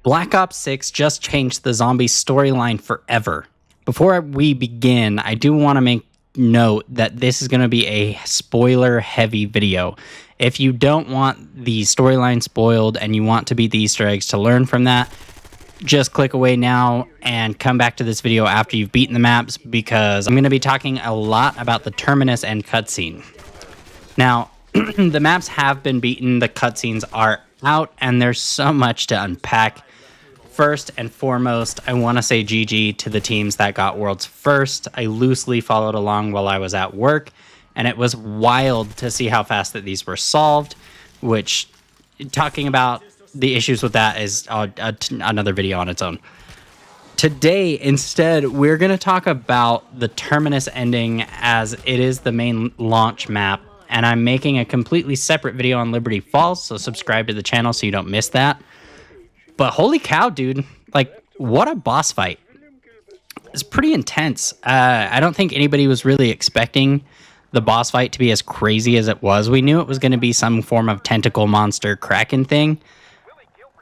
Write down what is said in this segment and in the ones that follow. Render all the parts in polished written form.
Black Ops 6 just changed the zombie storyline forever. Before we begin, I do want to make note that this is going to be a spoiler-heavy video. If you don't want the storyline spoiled and you want to beat the Easter eggs to learn from that, just click away now and come back to this video after you've beaten the maps, because I'm going to be talking a lot about the Terminus and cutscene. Now, the maps have been beaten, the cutscenes are out, and there's so much to unpack. First and foremost, I want to say GG to the teams that got worlds first. I loosely followed along while I was at work, and it was wild to see how fast that these were solved, which, talking about the issues with that is another video on its own. Today, instead, we're going to talk about the Terminus ending, as it is the main launch map, and I'm making a completely separate video on Liberty Falls, so subscribe to the channel so you don't miss that. But holy cow, dude, like, what a boss fight. It's pretty intense. I don't think anybody was really expecting the boss fight to be as crazy as it was. We knew it was going to be some form of tentacle monster kraken thing,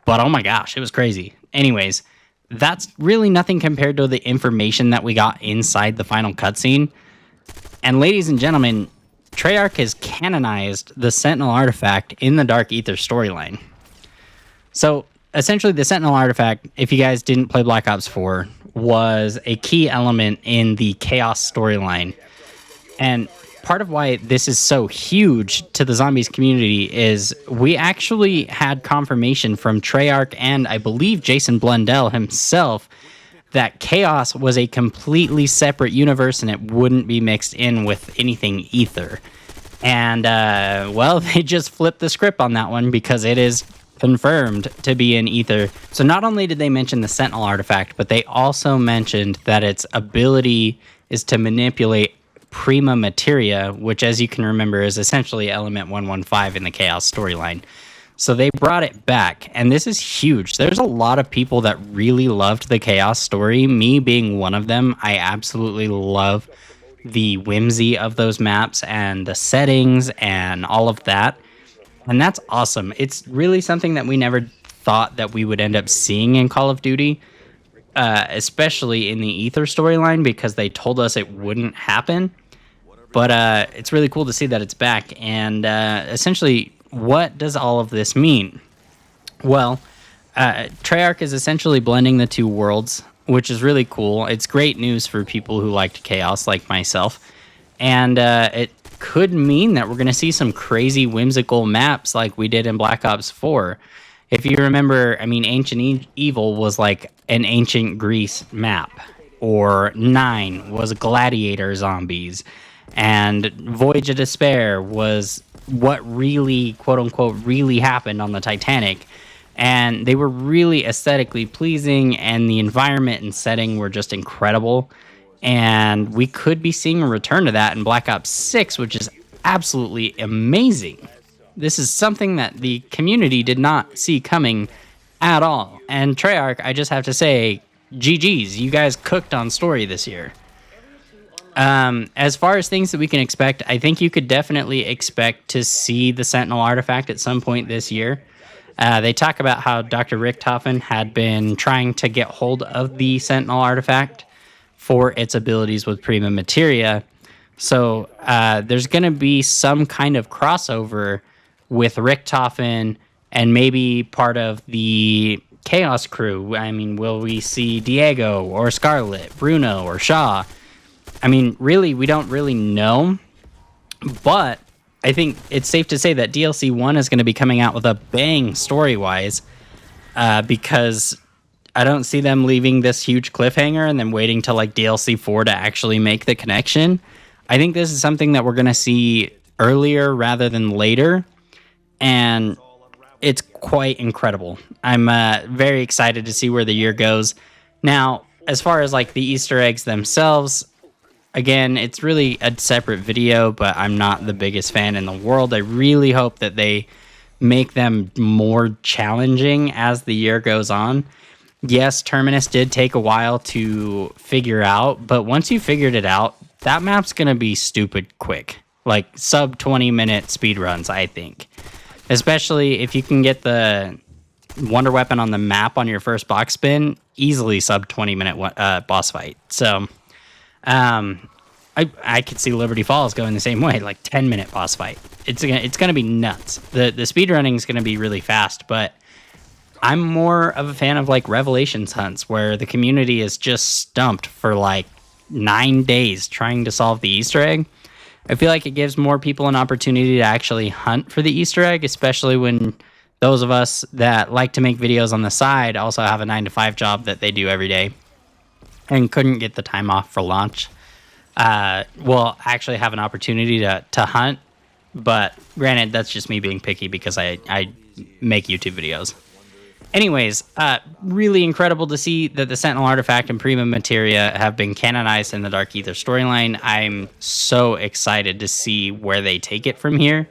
but oh my gosh, it was crazy. Anyways, that's really nothing compared to the information that we got inside the final cutscene. And ladies and gentlemen, Treyarch has canonized the Sentinel Artifact in the Dark Aether Storyline. So essentially, the Sentinel Artifact, if you guys didn't play Black Ops 4, was a key element in the Chaos storyline. And part of why this is so huge to the zombies community is we actually had confirmation from Treyarch and I believe Jason Blundell himself that Chaos was a completely separate universe and it wouldn't be mixed in with anything Ether. And, well, they just flipped the script on that one because it is confirmed to be in Ether. So not only did they mention the Sentinel Artifact, but they also mentioned that its ability is to manipulate prima materia, which, as you can remember, is essentially element 115 in the Chaos storyline. So they brought it back, and this is huge. There's a lot of people that really loved the Chaos story, me being one of them. I absolutely love the whimsy of those maps and the settings and all of that. And that's awesome. It's really something that we never thought that we would end up seeing in Call of Duty, especially in the Ether storyline, because they told us it wouldn't happen. But it's really cool to see that it's back. And essentially, what does all of this mean? Well, Treyarch is essentially blending the two worlds, which is really cool. It's great news for people who liked Chaos, like myself. And it could mean that we're going to see some crazy whimsical maps like we did in Black Ops 4. If you remember, I mean, Ancient Evil was like an ancient Greece map, or 9 was gladiator zombies, and Voyage of Despair was what really, quote-unquote, really happened on the Titanic. And they were really aesthetically pleasing, and the environment and setting were just incredible. And we could be seeing a return to that in Black Ops 6, which is absolutely amazing. This is something that the community did not see coming at all. And Treyarch, I just have to say, GG's, you guys cooked on story this year. As far as things that we can expect, I think you could definitely expect to see the Sentinel Artifact at some point this year. They talk about how Dr. Richtofen had been trying to get hold of the Sentinel Artifact for its abilities with prima materia. So there's going to be some kind of crossover with Richtofen and maybe part of the Chaos crew. I mean, will we see Diego or Scarlet, Bruno or Shaw? I mean, really, we don't really know. But I think it's safe to say that DLC 1 is going to be coming out with a bang story-wise, because I don't see them leaving this huge cliffhanger and then waiting till like DLC 4 to actually make the connection. I think this is something that we're going to see earlier rather than later, and it's quite incredible. I'm very excited to see where the year goes. Now, as far as like the Easter eggs themselves, again, it's really a separate video, but I'm not the biggest fan in the world. I really hope that they make them more challenging as the year goes on. Yes, Terminus did take a while to figure out, but once you figured it out, that map's going to be stupid quick. Like sub 20-minute speedruns, I think. Especially if you can get the wonder weapon on the map on your first box spin, easily sub 20-minute boss fight. So I could see Liberty Falls going the same way, like 10-minute boss fight. It's gonna be nuts. The speedrunning is gonna be really fast, but I'm more of a fan of like Revelations hunts where the community is just stumped for like 9 days trying to solve the Easter egg. I feel like it gives more people an opportunity to actually hunt for the Easter egg, especially when those of us that like to make videos on the side also have a 9-to-5 job that they do every day and couldn't get the time off for launch. Will actually have an opportunity to hunt, but granted, that's just me being picky because I make YouTube videos. Anyways, really incredible to see that the Sentinel Artifact and Prima Materia have been canonized in the Dark Aether storyline. I'm so excited to see where they take it from here.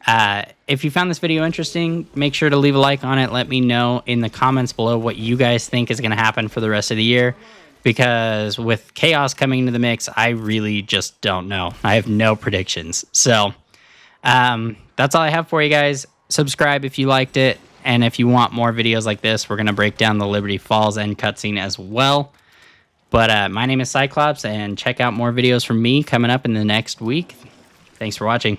If you found this video interesting, make sure to leave a like on it. Let me know in the comments below what you guys think is going to happen for the rest of the year. Because with Chaos coming into the mix, I really just don't know. I have no predictions. So that's all I have for you guys. Subscribe if you liked it. And if you want more videos like this, we're going to break down the Liberty Falls end cutscene as well. But my name is Cyclops, and check out more videos from me coming up in the next week. Thanks for watching.